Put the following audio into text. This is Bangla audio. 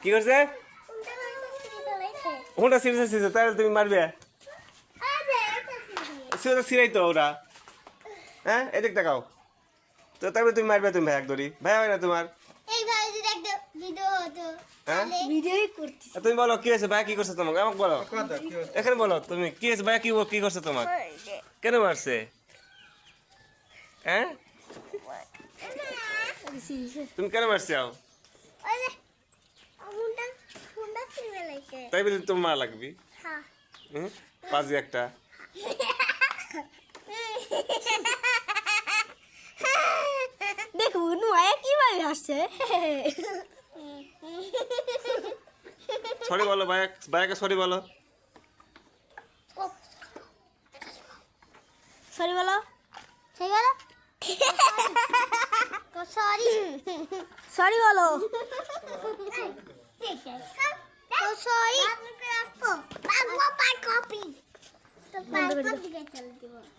কি করছে? ওটা সিরিয়াস তাহলে তুমি মারবে? সিরাই তো ওরা। হ্যাঁ এদিক তাকাও তো, তারপরে তুমি মারবে তুমি ভাই একদরি ভাই হয় না তোমার? হ্যাঁ তুমি বলো কি হয়েছে ভাই, কি করছে তোমাকে আমাকে বলো, এখানে বলো তুমি কি হয়েছে ভাই, কি করছে তোমাকে, কেন মারছে? হ্যাঁ তুমি কেন মারছে? তাই বলে তোমার মারা লাগবি? পাজি একটা। দেখুন ভাইয়া কিভাবে আসছে। সরি বলো ভাই, ভাইকে সরি বলো। সরি বলো, সরি বলো, সরি সরি বলো, সরি।